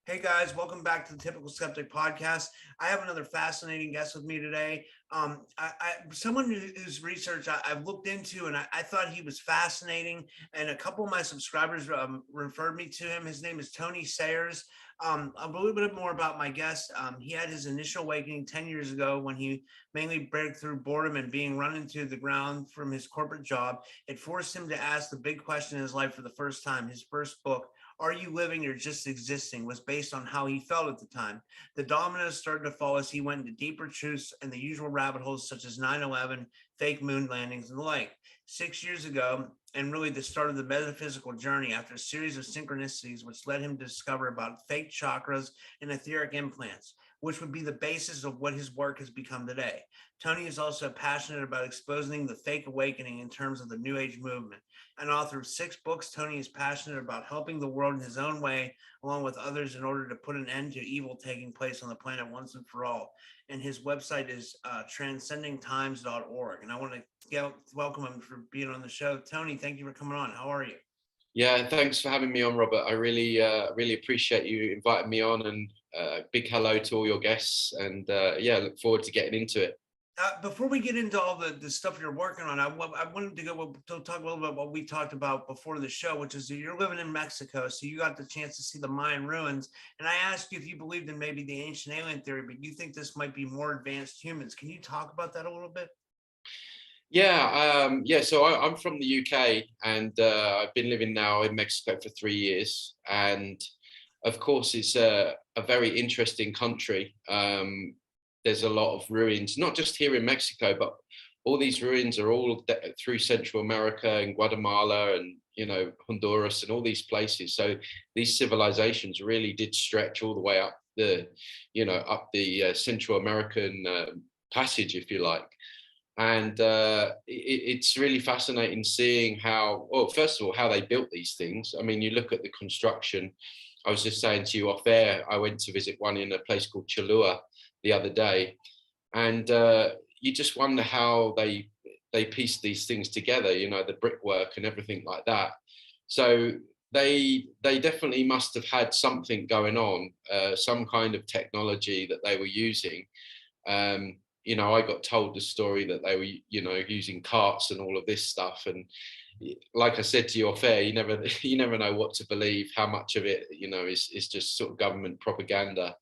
Hey guys, welcome back to the Typical Skeptic Podcast. I have another fascinating guest with me today. Someone whose research I've looked into, and I thought he was fascinating. And a couple of my subscribers referred me to him. His name is Tony Sayers. A little bit more about my guest. He had his initial awakening 10 years ago when he mainly broke through boredom and being run into the ground from his corporate job. It forced him to ask the big question in his life for the first time. His first book, Are You Living or Just Existing, was based on how he felt at the time. The dominoes started to fall as he went into deeper truths and the usual rabbit holes such as 9/11, fake moon landings, and the like. 6 years ago, and really the start of the metaphysical journey after a series of synchronicities which led him to discover about fake chakras and etheric implants, which would be the basis of what his work has become today. Tony is also passionate about exposing the fake awakening in terms of the New Age movement. An author of 6 books, Tony is passionate about helping the world in his own way, along with others, in order to put an end to evil taking place on the planet once and for all. And his website is transcendingtimes.org. And I want to welcome him for being on the show. Tony, thank you for coming on. How are you? Yeah, thanks for having me on, Robert. I really appreciate you inviting me on, and big hello to all your guests. And look forward to getting into it. Before we get into all the stuff you're working on, I wanted to talk a little bit about what we talked about before the show, which is that you're living in Mexico, so you got the chance to see the Mayan ruins. And I asked you if you believed in maybe the ancient alien theory, but you think this might be more advanced humans. Can you talk about that a little bit? So I'm from the UK, and I've been living now in Mexico for 3 years. And of course, it's a very interesting country. There's a lot of ruins, not just here in Mexico, but all these ruins are all through Central America and Guatemala and, Honduras and all these places. So these civilizations really did stretch all the way up the Central American passage, if you like. And it's really fascinating seeing how, well, first of all, how they built these things. I mean, you look at the construction. I was just saying to you off air, I went to visit one in a place called Cholula the other day, and you just wonder how they pieced these things together, the brickwork and everything like that. So they definitely must have had something going on, some kind of technology that they were using. I got told the story that they were, using carts and all of this stuff. And like I said to you off air, you never know what to believe, how much of it, is just sort of government propaganda.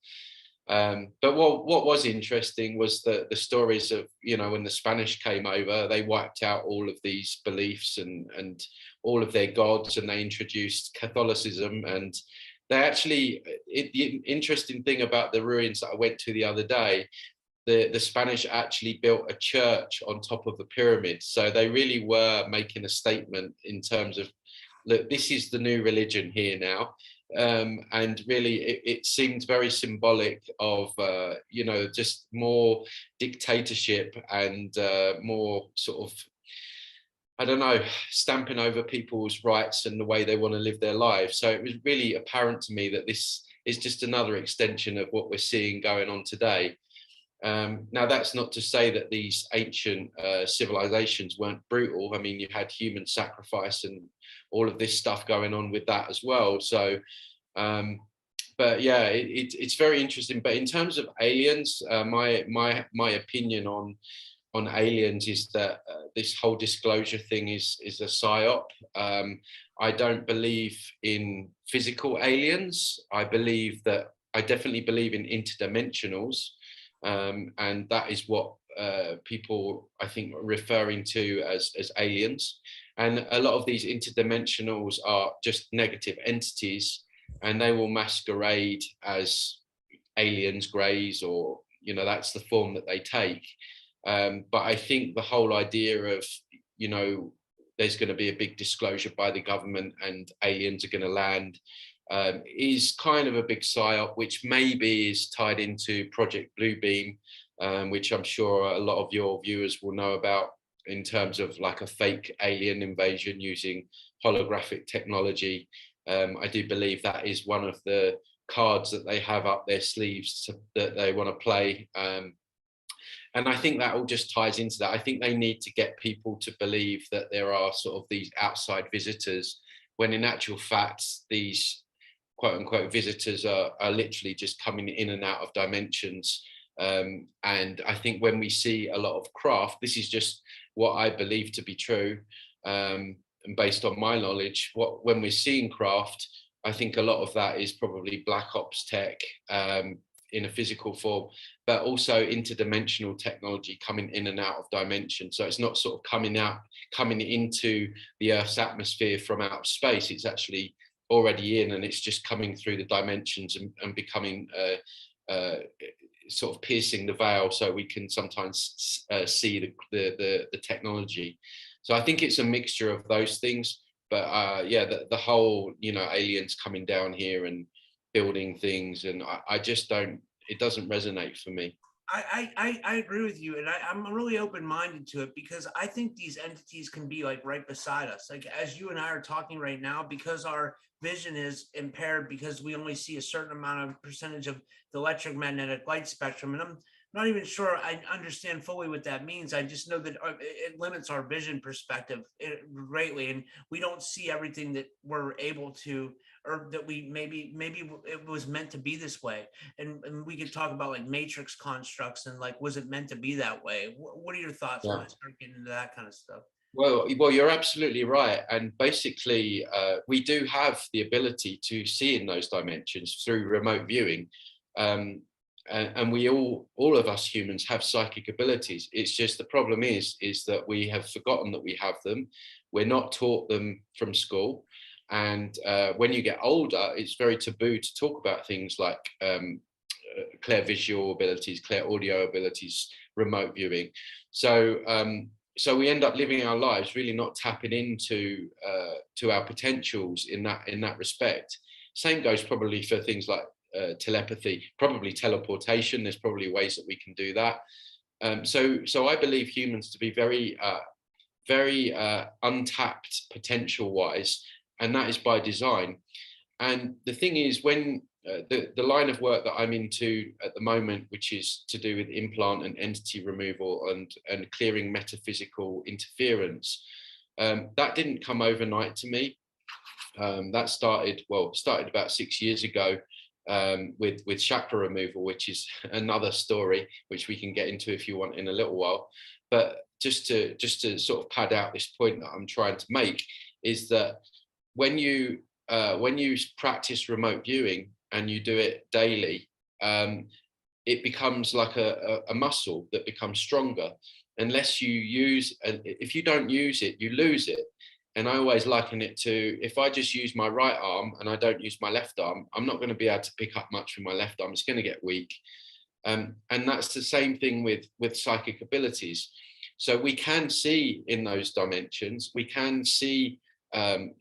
But what was interesting was the stories of, when the Spanish came over, they wiped out all of these beliefs and all of their gods, and they introduced Catholicism. And they actually, the interesting thing about the ruins that I went to the other day, the Spanish actually built a church on top of the pyramid. So they really were making a statement in terms of, look, this is the new religion here now. And really, it seemed very symbolic of, just more dictatorship and more sort of, I don't know, stamping over people's rights and the way they want to live their lives. So it was really apparent to me that this is just another extension of what we're seeing going on today. Now, that's not to say that these ancient civilizations weren't brutal. I mean, you had human sacrifice and all of this stuff going on with that as well. So, but yeah, it's very interesting. But in terms of aliens, my opinion on aliens is that this whole disclosure thing is a psyop. I don't believe in physical aliens. I definitely believe in interdimensionals. And that is what people, I think, are referring to as aliens. And a lot of these interdimensionals are just negative entities, and they will masquerade as aliens, greys, or, that's the form that they take. But I think the whole idea of, there's going to be a big disclosure by the government and aliens are going to land, is kind of a big psyop, which maybe is tied into Project Bluebeam, which I'm sure a lot of your viewers will know about, in terms of like a fake alien invasion using holographic technology. I do believe that is one of the cards that they have up their sleeves that they want to play. And I think that all just ties into that. I think they need to get people to believe that there are sort of these outside visitors, when in actual fact, these quote unquote visitors are literally just coming in and out of dimensions. And I think when we see a lot of craft, this is just what I believe to be true, and based on my knowledge, when we're seeing craft, I think a lot of that is probably black ops tech, in a physical form, but also interdimensional technology coming in and out of dimension. So it's not sort of coming into the Earth's atmosphere from outer space. It's actually already in, and it's just coming through the dimensions and becoming sort of piercing the veil, so we can sometimes see the technology. So I think it's a mixture of those things. But yeah, the whole, aliens coming down here and building things, and I just don't, it doesn't resonate for me. I agree with you, and I'm really open-minded to it, because I think these entities can be like right beside us, like as you and I are talking right now, because our vision is impaired, because we only see a certain amount of percentage of the electromagnetic light spectrum, and I'm not even sure I understand fully what that means. I just know that it limits our vision perspective greatly, and we don't see everything that we're able to, or that we maybe it was meant to be this way. And we could talk about like matrix constructs and like, was it meant to be that way? What are your thoughts when I start getting into that kind of stuff? Well, you're absolutely right. And basically, we do have the ability to see in those dimensions through remote viewing. And we all of us humans have psychic abilities. It's just the problem is that we have forgotten that we have them. We're not taught them from school. And when you get older, it's very taboo to talk about things like clear visual abilities, clear audio abilities, remote viewing. So we end up living our lives really not tapping into to our potentials in that respect. Same goes probably for things like telepathy, probably teleportation. There's probably ways that we can do that. So I believe humans to be very untapped potential wise, and that is by design. And the thing is, when the line of work that I'm into at the moment, which is to do with implant and entity removal and clearing metaphysical interference, that didn't come overnight to me. That started about 6 years ago, with chakra removal, which is another story which we can get into if you want in a little while. But just to sort of pad out this point that I'm trying to make, is that when you practice remote viewing and you do it daily, it becomes like a muscle that becomes stronger. Unless you use, if you don't use it, you lose it. And I always liken it to, if I just use my right arm and I don't use my left arm, I'm not going to be able to pick up much with my left arm. It's going to get weak. And that's the same thing with psychic abilities. So we can see in those dimensions, we can see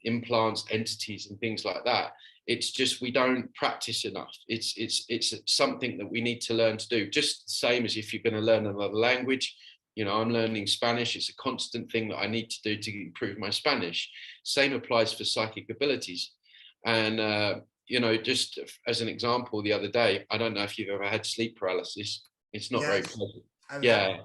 implants, entities and things like that. It's just we don't practice enough. It's something that we need to learn to do, just the same as if you're going to learn another language. I'm learning Spanish. It's a constant thing that I need to do to improve my Spanish. Same applies for psychic abilities. And just as an example, the other day, I don't know if you've ever had sleep paralysis. It's not very pleasant. Yeah.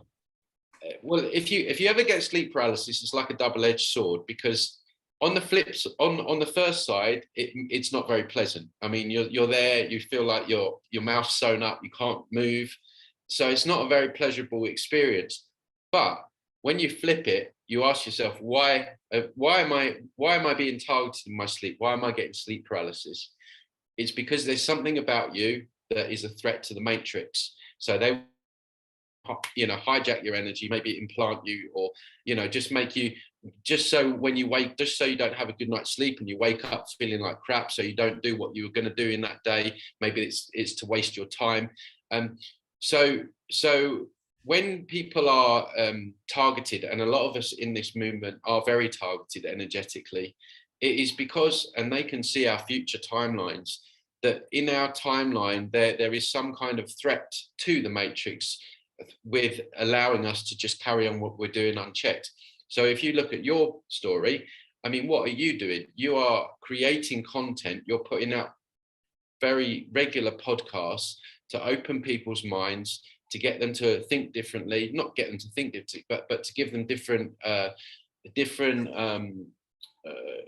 Well, if you ever get sleep paralysis, it's like a double-edged sword, because on the flips, on the first side, it's not very pleasant. I mean, you're there, you feel like your mouth's sewn up, you can't move. So it's not a very pleasurable experience. But when you flip it, you ask yourself, why am I being targeted in my sleep? Why am I getting sleep paralysis? It's because there's something about you that is a threat to the matrix. So they hijack your energy, maybe implant you, or just make you, just so when you wake, just so you don't have a good night's sleep and you wake up feeling like crap, so you don't do what you were going to do in that day. Maybe it's to waste your time. So when people are targeted, and a lot of us in this movement are very targeted energetically, it is because, and they can see our future timelines, that in our timeline there is some kind of threat to the matrix with allowing us to just carry on what we're doing unchecked. So if you look at your story, I mean, what are you doing? You are creating content, you're putting out very regular podcasts to open people's minds, to get them to think differently, not get them to think differently, but to give them different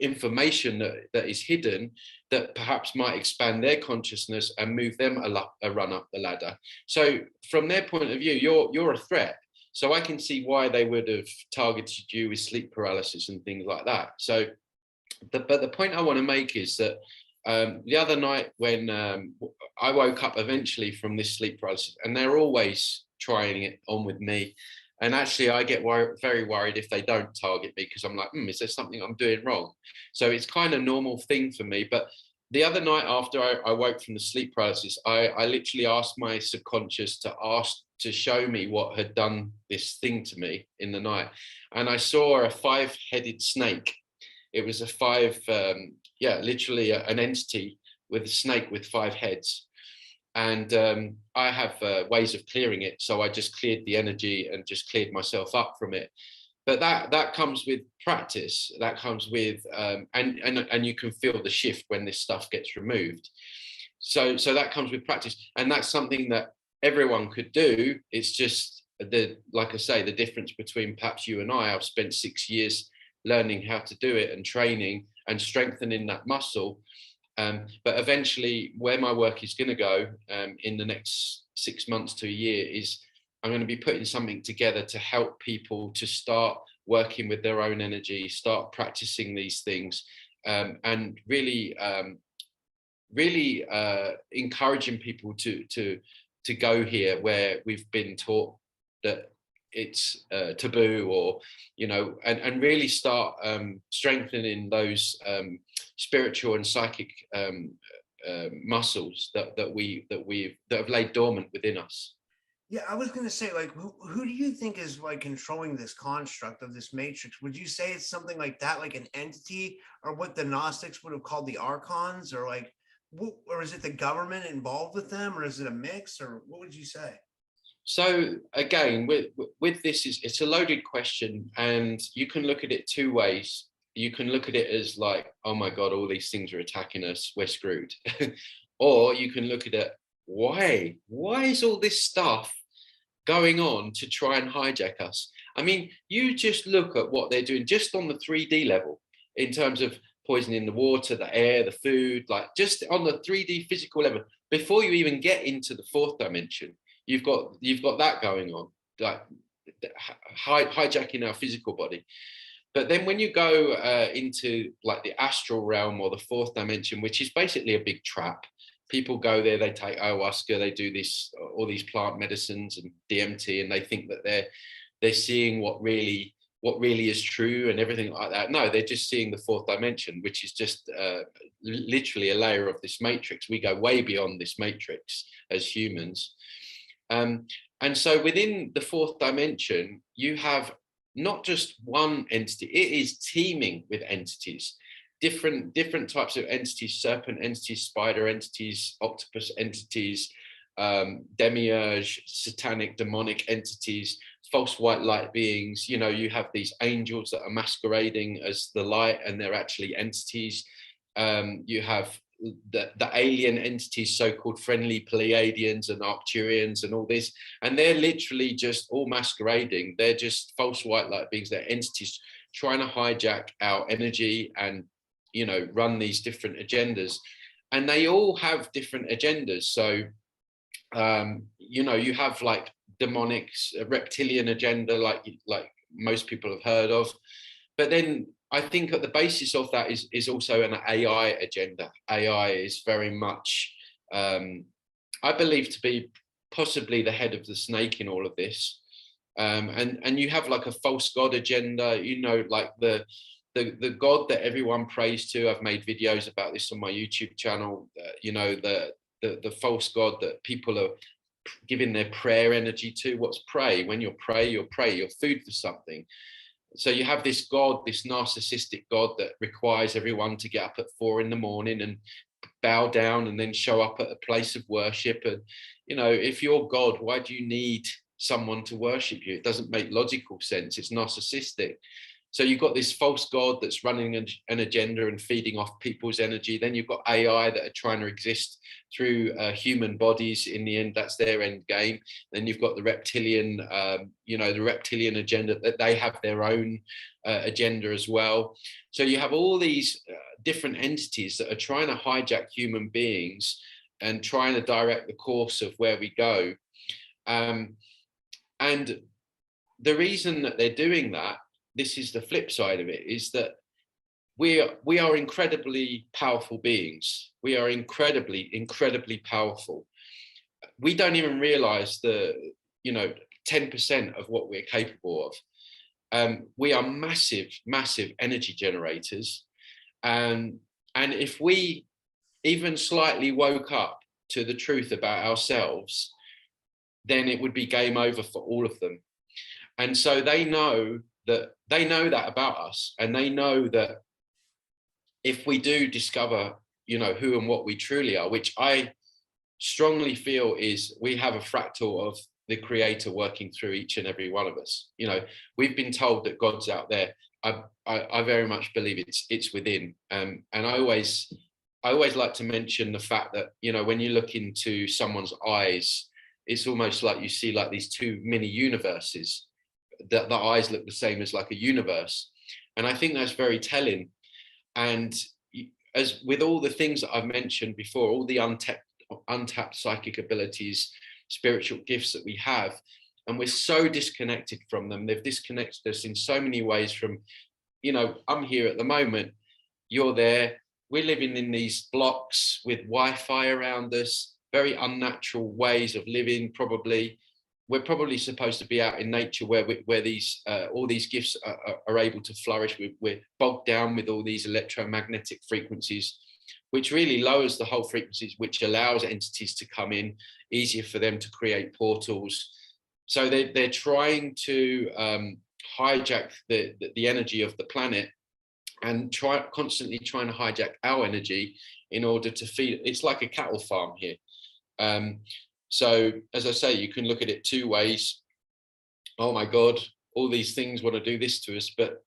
information that is hidden that perhaps might expand their consciousness and move them a run up the ladder. So from their point of view, you're a threat. So I can see why they would have targeted you with sleep paralysis and things like that. So, but the point I want to make is that the other night when I woke up eventually from this sleep paralysis, and they're always trying it on with me. And actually, I get very worried if they don't target me, because I'm like, is there something I'm doing wrong? So it's kind of a normal thing for me. But the other night after I woke from the sleep paralysis, I literally asked my subconscious to show me what had done this thing to me in the night. And I saw a 5-headed snake. It was literally an entity with a snake with 5 heads. And I have ways of clearing it. So I just cleared the energy and just cleared myself up from it. But that comes with practice. That comes with, and you can feel the shift when this stuff gets removed. So that comes with practice. And that's something that everyone could do. It's just, like I say, the difference between perhaps you and I've spent 6 years learning how to do it and training and strengthening that muscle. But eventually, where my work is going to go in the next 6 months to a year is I'm going to be putting something together to help people to start working with their own energy, start practicing these things, and really encouraging people to go here where we've been taught that it's taboo, or and really start strengthening those spiritual and psychic muscles that have laid dormant within us. Yeah, I was going to say, like, who do you think is like controlling this construct of this matrix? Would you say it's something like that, like an entity, or what the Gnostics would have called the archons, or like, or is it the government involved with them, or is it a mix, or what would you say? So again, with this, it's a loaded question, and you can look at it two ways. You can look at it as like, oh my God, all these things are attacking us, we're screwed. Or you can look at it, why is all this stuff going on to try and hijack us? I mean, you just look at what they're doing just on the 3D level in terms of poisoning the water, the air, the food, like just on the 3D physical level, before you even get into the 4th dimension. You've got that going on, like hijacking our physical body. But then when you go into like the astral realm or the 4th dimension, which is basically a big trap, people go there, they take ayahuasca, they do all these plant medicines and DMT, and they think that they're seeing what really is true and everything like that. No, they're just seeing the 4th dimension, which is just literally a layer of this matrix. We go way beyond this matrix as humans. And so within the 4th dimension, you have not just one entity, it is teaming with entities, different types of entities, serpent entities, spider entities, octopus entities, demiurge, satanic, demonic entities, false white light beings. You have these angels that are masquerading as the light and they're actually entities. You have the alien entities, so-called friendly Pleiadians and Arcturians and all this, and they're literally just all masquerading. They're just false white light beings. They're entities trying to hijack our energy and run these different agendas, and they all have different agendas. So you have like demonic reptilian agenda, like most people have heard of, but then I think at the basis of that is also an AI agenda. AI is very much, I believe, to be possibly the head of the snake in all of this. And you have like a false god agenda, like the God that everyone prays to. I've made videos about this on my YouTube channel. The false god that people are giving their prayer energy to. What's pray? When you're food for something. So you have this God, this narcissistic God that requires everyone to get up at 4 a.m. and bow down and then show up at a place of worship. And, if you're God, why do you need someone to worship you? It doesn't make logical sense. It's narcissistic. So you've got this false god that's running an agenda and feeding off people's energy. Then you've got AI that are trying to exist through human bodies. In the end, that's their end game. Then you've got the reptilian, the reptilian agenda, that they have their own agenda as well. So you have all these different entities that are trying to hijack human beings and trying to direct the course of where we go. And the reason that they're doing that, this is the flip side of it, is that we are incredibly powerful beings. We are incredibly powerful. We don't even realize the 10% of what we're capable of. We are massive energy generators, and if we even slightly woke up to the truth about ourselves, then it would be game over for all of them. And so they know that about us, and they know that if we do discover, who and what we truly are, which I strongly feel is we have a fractal of the creator working through each and every one of us. We've been told that God's out there. I very much believe it's within. And I always like to mention the fact that, when you look into someone's eyes, it's almost like you see like these two mini universes. The eyes look the same as like a universe. And I think that's very telling. And as with all the things that I've mentioned before, all the untapped psychic abilities, spiritual gifts that we have, and we're so disconnected from them. They've disconnected us in so many ways from, I'm here at the moment, you're there, we're living in these blocks with Wi-Fi around us, very unnatural ways of living. We're probably supposed to be out in nature where these all these gifts are able to flourish. We're bogged down with all these electromagnetic frequencies, which really lowers the whole frequencies, which allows entities to come in, easier for them to create portals. So they're trying to hijack the energy of the planet, and constantly trying to hijack our energy in order to feed. It's like a cattle farm here. So as I say, you can look at it two ways. Oh my God, all these things want to do this to us. But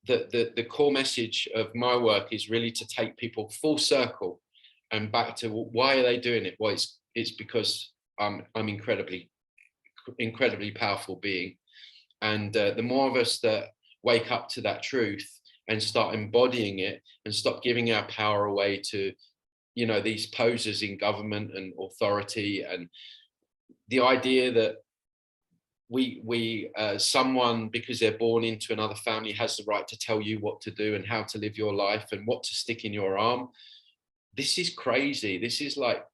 the core message of my work is really to take people full circle and back to why are they doing it? Well, it's because I'm incredibly powerful being. And the more of us that wake up to that truth and start embodying it and stop giving our power away to these posers in government and authority, and the idea that someone, because they're born into another family, has the right to tell you what to do and how to live your life and what to stick in your arm. This is crazy. This is like,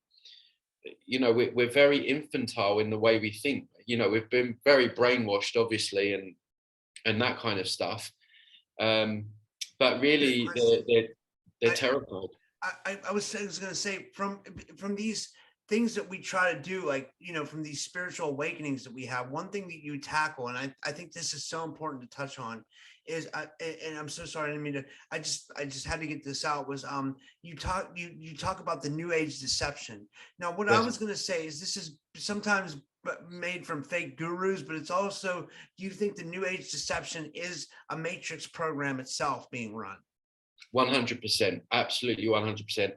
we're very infantile in the way we think. We've been very brainwashed, obviously, and that kind of stuff. But really, they're terrified. I was going to say, from these things that we try to do, like, from these spiritual awakenings that we have, one thing that you tackle, and I think this is so important to touch on, is, and I'm so sorry, I didn't mean to, I just had to get this out, was you talk about the new age deception. Now, what I was going to say is, this is sometimes made from fake gurus, but it's also, do you think the new age deception is a matrix program itself being run? 100%, absolutely 100%.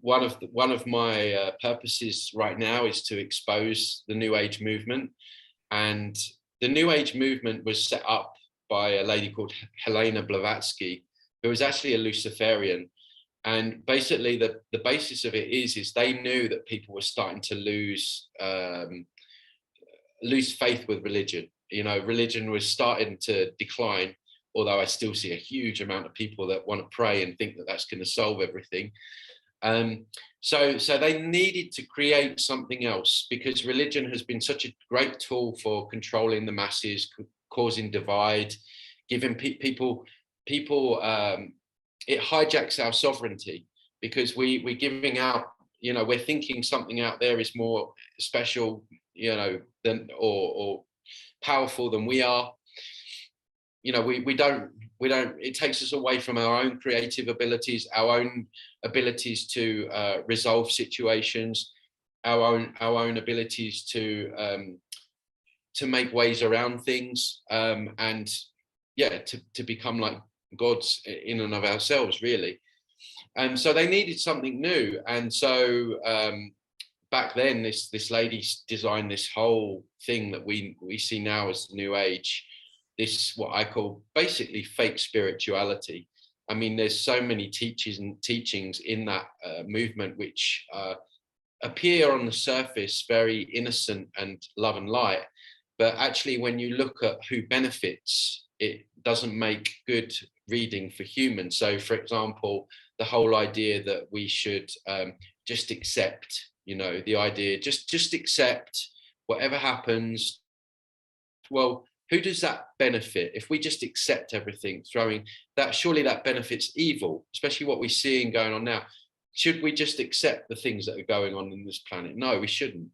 One of my purposes right now is to expose the New Age movement, and the New Age movement was set up by a lady called Helena Blavatsky, who was actually a Luciferian. And basically, the basis of it is they knew that people were starting to lose faith with religion. Religion was starting to decline. Although I still see a huge amount of people that want to pray and think that that's going to solve everything. So they needed to create something else, because religion has been such a great tool for controlling the masses, causing divide, giving people it hijacks our sovereignty, because we're giving out, we're thinking something out there is more special, than or powerful than we are. We don't, it takes us away from our own creative abilities, our own abilities to resolve situations, our own abilities to to make ways around things, and yeah, to become like gods in and of ourselves, really. And so they needed something new. And so back then, this lady designed this whole thing that we see now as the New Age, this what I call basically fake spirituality. I mean, there's so many teachings in that movement which appear on the surface very innocent and love and light, but actually when you look at who benefits, it doesn't make good reading for humans. So for example, the whole idea that we should just accept, the idea, just accept whatever happens. Well, who does that benefit? If we just accept everything, throwing that, surely that benefits evil, especially what we're seeing going on now. Should we just accept the things that are going on in this planet? No, we shouldn't.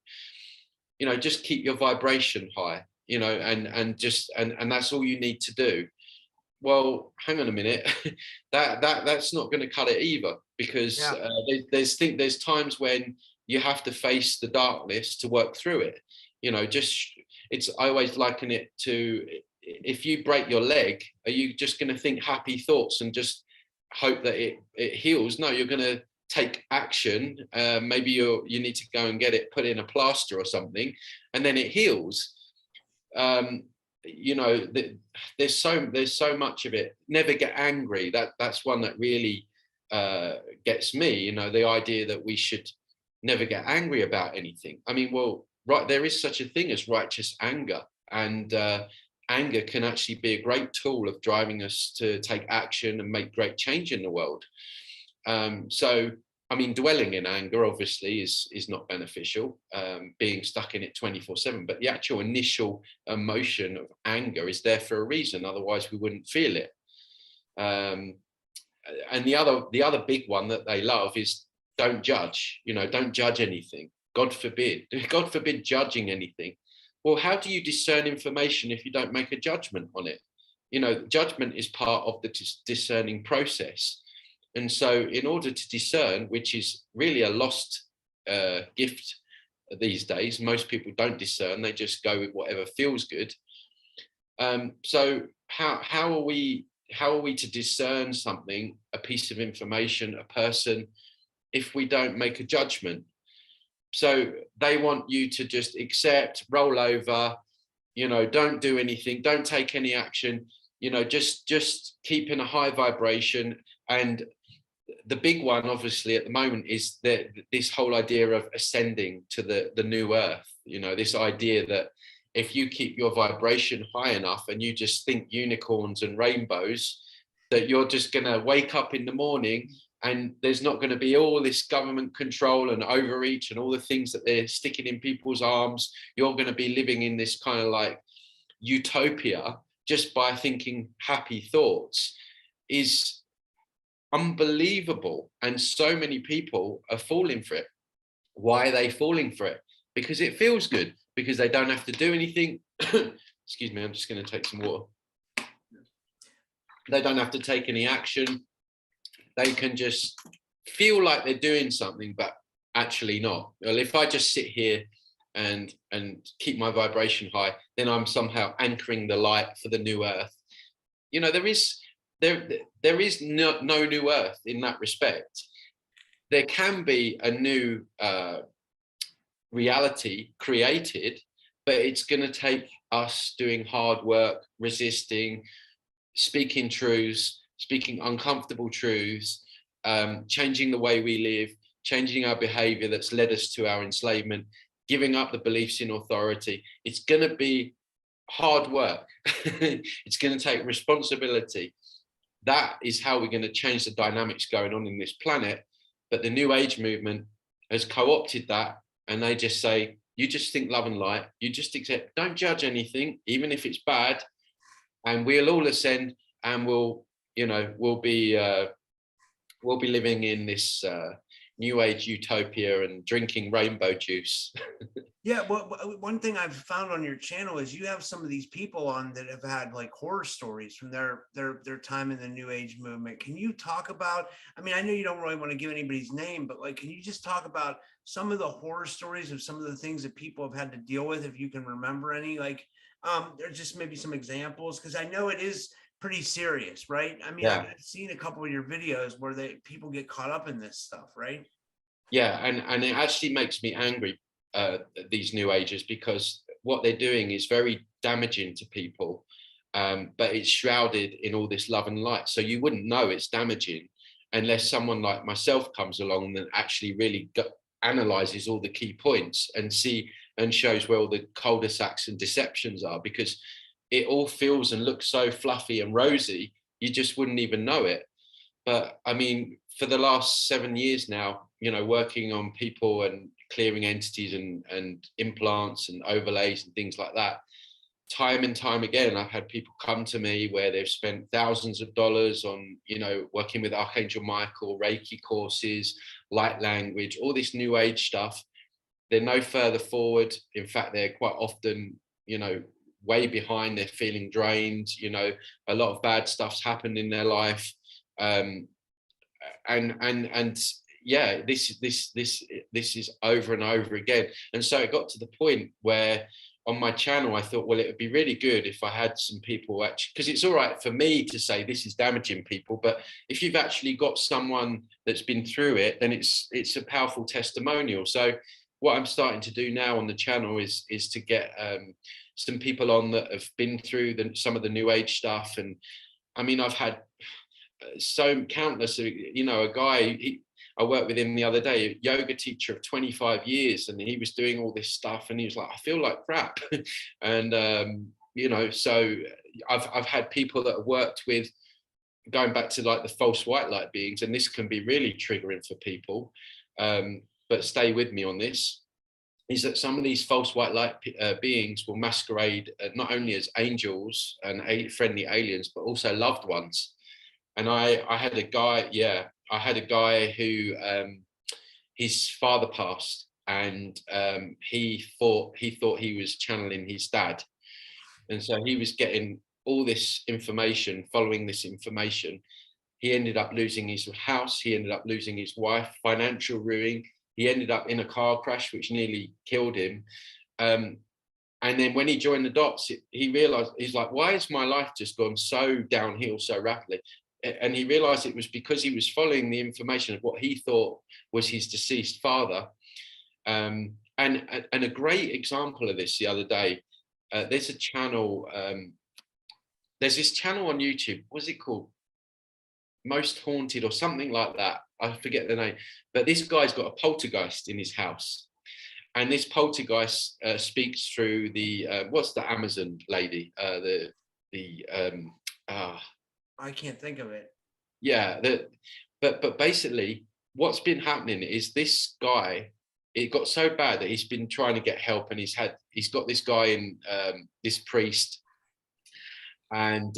Just keep your vibration high, and that's all you need to do. Well, hang on a minute. that's not going to cut it either, because there's times when you have to face the darkness to work through it. I always liken it to, if you break your leg, are you just going to think happy thoughts and just hope that it heals? No, you're going to take action. Maybe you need to go and get it put in a plaster or something, and then it heals. There's so much of it. Never get angry. That's one that really gets me. The idea that we should never get angry about anything. I mean, well, right, there is such a thing as righteous anger, and anger can actually be a great tool of driving us to take action and make great change in the world. So, I mean, dwelling in anger obviously is not beneficial, being stuck in it 24/7, but the actual initial emotion of anger is there for a reason. Otherwise we wouldn't feel it. And the other big one that they love is don't judge, don't judge anything. God forbid judging anything. Well, how do you discern information if you don't make a judgment on it? Judgment is part of the discerning process. And so in order to discern, which is really a lost gift these days, most people don't discern, they just go with whatever feels good. So how are we to discern something, a piece of information, a person, if we don't make a judgment? So they want you to just accept, roll over, don't do anything, don't take any action, just keep in a high vibration. And the big one, obviously, at the moment is this whole idea of ascending to the new earth. This idea that if you keep your vibration high enough and you just think unicorns and rainbows, that you're just going to wake up in the morning and there's not going to be all this government control and overreach and all the things that they're sticking in people's arms. You're going to be living in this kind of like utopia just by thinking happy thoughts is unbelievable. And so many people are falling for it. Why are they falling for it? Because it feels good, because they don't have to do anything. Excuse me, I'm just going to take some water. They don't have to take any action. They can just feel like they're doing something, but actually not. Well, if I just sit here and keep my vibration high, then I'm somehow anchoring the light for the new earth. There is no new earth in that respect. There can be a new reality created, but it's going to take us doing hard work, resisting, speaking truths, speaking uncomfortable truths, changing the way we live, changing our behavior that's led us to our enslavement, giving up the beliefs in authority. It's going to be hard work. It's going to take responsibility. That is how we're going to change the dynamics going on in this planet. But the New Age movement has co-opted that, and they just say, you just think love and light, you just accept, don't judge anything, even if it's bad, and we'll all ascend, and we'll be living in this new age utopia and drinking rainbow juice. Yeah, well, one thing I've found on your channel is you have some of these people on that have had like horror stories from their time in the New Age movement. Can you talk about? I mean, I know you don't really want to give anybody's name, but like, can you just talk about some of the horror stories of some of the things that people have had to deal with, if you can remember any? Like, there's just maybe some examples, because I know it is pretty serious, right? I mean, Yeah. I've seen a couple of your videos where people get caught up in this stuff, right? Yeah, and it actually makes me angry, these new ages, because what they're doing is very damaging to people, but it's shrouded in all this love and light. So you wouldn't know it's damaging unless someone like myself comes along and actually really analyzes all the key points and shows where all the cul-de-sacs and deceptions are, because it all feels and looks so fluffy and rosy, you just wouldn't even know it. But I mean, for the last 7 years now, working on people and clearing entities and implants and overlays and things like that, time and time again, I've had people come to me where they've spent thousands of dollars on, working with Archangel Michael, Reiki courses, light language, all this new age stuff. They're no further forward. In fact, they're quite often, way behind. They're feeling drained. A lot of bad stuff's happened in their life. And yeah, this is over and over again. And so it got to the point where on my channel, I thought, well, it would be really good if I had some people actually, because it's all right for me to say this is damaging people, but if you've actually got someone that's been through it, then it's a powerful testimonial. So what I'm starting to do now on the channel is to get some people on that have been through some of the new age stuff. And I mean, I've had so countless, a guy, I worked with him the other day, a yoga teacher of 25 years, and he was doing all this stuff and he was like, I feel like crap. And, so I've had people that have worked with, going back to like the false white light beings, and this can be really triggering for people, but stay with me on this, is that some of these false white light beings will masquerade not only as angels and friendly aliens, but also loved ones. And I had a guy who his father passed, and he thought he was channeling his dad, and so he was getting all this information, following this information. He ended up losing his house. He ended up losing his wife, financial ruin. He ended up in a car crash which nearly killed him. And then when he joined the dots, he realized, he's like, why has my life just gone so downhill so rapidly? And he realized it was because he was following the information of what he thought was his deceased father. And a great example of this the other day, there's a channel, there's this channel on YouTube, what's it called? Most Haunted or something like that. I forget the name, but this guy's got a poltergeist in his house. And this poltergeist speaks through the, what's the Amazon lady? I can't think of it. Yeah, but basically what's been happening is this guy, it got so bad that he's been trying to get help, and he's got this guy in, this priest, and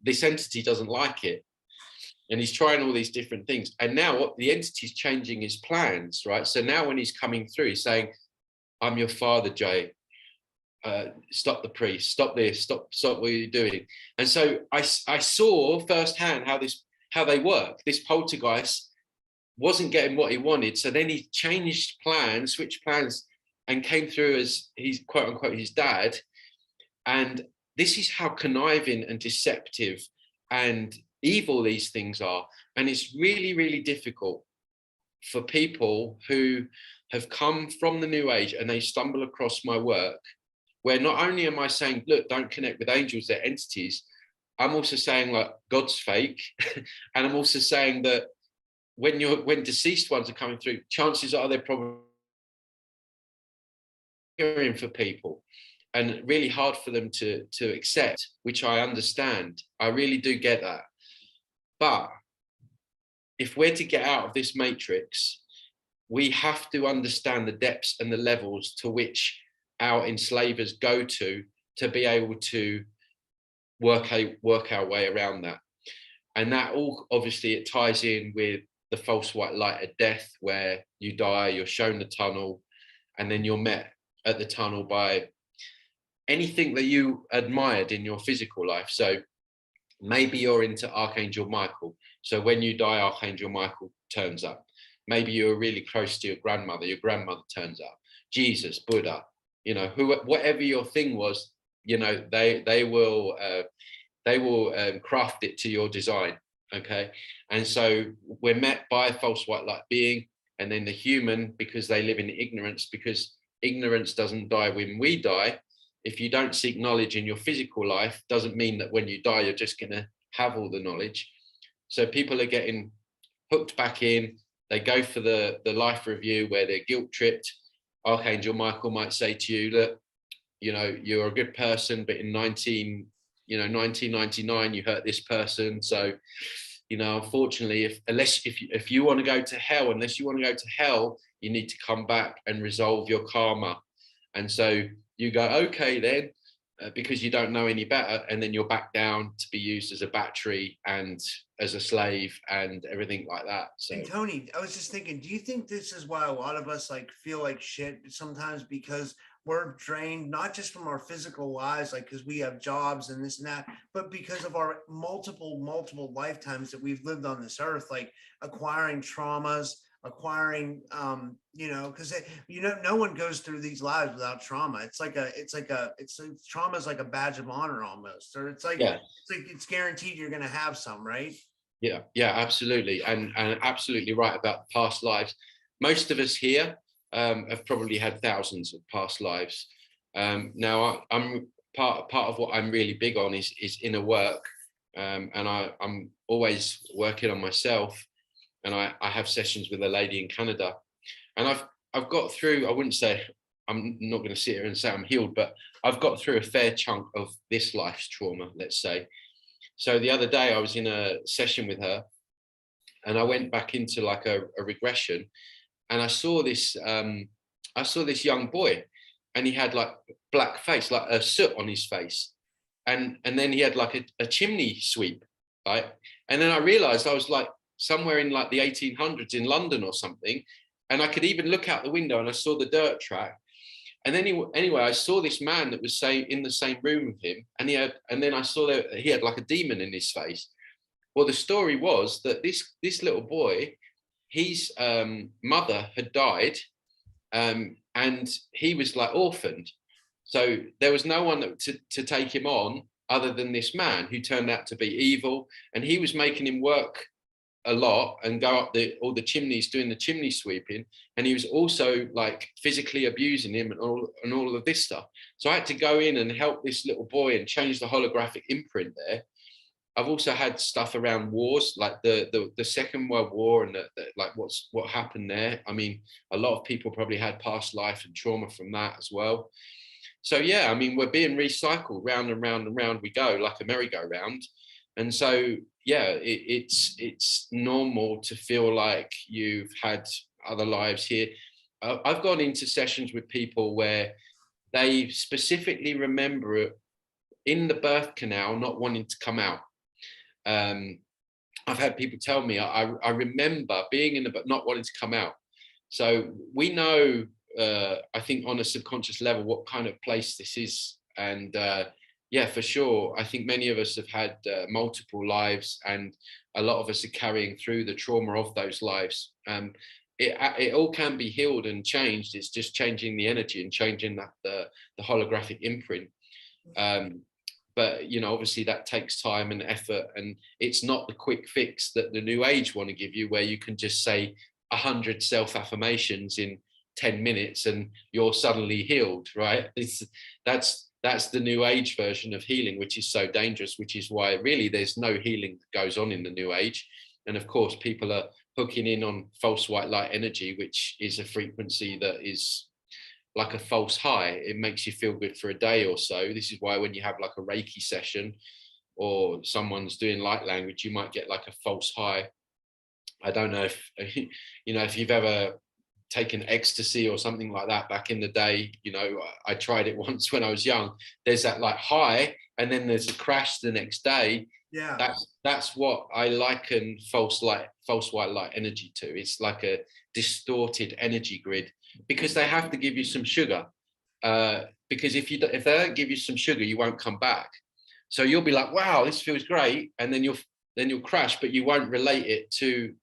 this entity doesn't like it, and he's trying all these different things, and now the entity's changing his plans, right? So now when he's coming through, he's saying, I'm your father, Jay. Stop the priest, stop this, stop what you're doing. And so I saw firsthand how they work. This poltergeist wasn't getting what he wanted, so then he changed plans, switched plans, and came through as he's quote unquote his dad. And this is how conniving and deceptive and evil these things are. And it's really, really difficult for people who have come from the new age and they stumble across my work, where not only am I saying, look, don't connect with angels, they're entities, I'm also saying like God's fake. And I'm also saying that when deceased ones are coming through, chances are they're probably hearing for people, and really hard for them to accept, which I understand. I really do get that. But if we're to get out of this matrix, we have to understand the depths and the levels to which our enslavers go to be able to work our way around that. And that all, obviously, it ties in with the false white light of death, where you die, you're shown the tunnel, and then you're met at the tunnel by anything that you admired in your physical life. So maybe you're into Archangel Michael. So when you die, Archangel Michael turns up. Maybe you're really close to your grandmother turns up. Jesus, Buddha, you know, whatever your thing was, you know, they will craft it to your design. Okay. And so we're met by a false white light being, and then the human, because they live in ignorance, because ignorance doesn't die when we die. If you don't seek knowledge in your physical life, doesn't mean that when you die, you're just going to have all the knowledge. So people are getting hooked back in. They go for the life review where they're guilt tripped. Archangel Michael might say to you that, you know, you're a good person, but in 1999, you hurt this person. So, you know, unfortunately, if you want to go to hell, you need to come back and resolve your karma. And so you go, okay, then, because you don't know any better, and then you're back down to be used as a battery and as a slave and everything like that. So, and Tony, I was just thinking, do you think this is why a lot of us like feel like shit sometimes, because we're drained, not just from our physical lives, like because we have jobs and this and that, but because of our multiple lifetimes that we've lived on this earth, like acquiring traumas, acquiring you know, because you know, no one goes through these lives without trauma. Trauma is like a badge of honor almost, or it's guaranteed you're going to have some, right? Yeah, absolutely. And absolutely right about past lives. Most of us here have probably had thousands of past lives. Now I'm part of what I'm really big on is inner work. And I'm always working on myself. And I have sessions with a lady in Canada, and I've got through, I wouldn't say, I'm not going to sit here and say I'm healed, but I've got through a fair chunk of this life's trauma, let's say. So the other day I was in a session with her, and I went back into like a regression, and I saw this young boy, and he had like black face, like a soot on his face, and then he had like a chimney sweep, right? And then I realized I was like somewhere in like the 1800s in London or something, and I could even look out the window and I saw the dirt track. And then anyway, I saw this man that was in the same room with him, and then I saw that he had like a demon in his face. Well, the story was that this little boy, his mother had died, and he was like orphaned. So there was no one to take him on other than this man who turned out to be evil, and he was making him work a lot and go up all the chimneys doing the chimney sweeping, and he was also like physically abusing him and all of this stuff. So I had to go in and help this little boy and change the holographic imprint there. I've also had stuff around wars, like the Second World War, and like what happened there. I mean, a lot of people probably had past life and trauma from that as well. So yeah, I mean, we're being recycled round and round and round we go, like a merry-go-round. And so yeah, it's normal to feel like you've had other lives here. I've gone into sessions with people where they specifically remember it in the birth canal not wanting to come out. I've had people tell me, I remember being in the but not wanting to come out. So we know, I think on a subconscious level, what kind of place this is. And yeah, for sure. I think many of us have had multiple lives, and a lot of us are carrying through the trauma of those lives. It all can be healed and changed. It's just changing the energy and changing the holographic imprint. But you know, obviously that takes time and effort, and it's not the quick fix that the New Age want to give you, where you can just say 100 self-affirmations in 10 minutes and you're suddenly healed, right? That's the New Age version of healing, which is so dangerous, which is why really there's no healing that goes on in the New Age. And of course, people are hooking in on false white light energy, which is a frequency that is like a false high. It makes you feel good for a day or so. This is why when you have like a Reiki session or someone's doing light language, you might get like a false high. I don't know if, you know, if you've ever taken ecstasy or something like that back in the day. You know, I tried it once when I was young. There's that like high, and then there's a crash the next day, Yeah. That's what I liken false white light energy to. It's like a distorted energy grid, because they have to give you some sugar. Because if they don't give you some sugar, you won't come back. So you'll be like, wow, this feels great, and then you'll crash, but you won't relate it to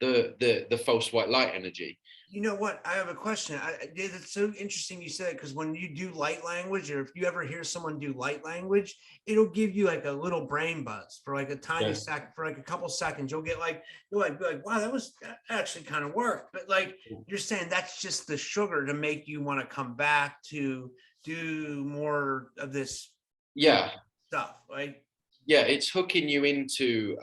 the false white light energy. You know what? I have a question. It's so interesting you said it, because when you do light language, or if you ever hear someone do light language, it'll give you like a little brain buzz for like a tiny second, for like a couple seconds. You'll get like, be like, wow, that actually kind of worked. But like you're saying, that's just the sugar to make you want to come back to do more of this stuff, right? Yeah, it's hooking you into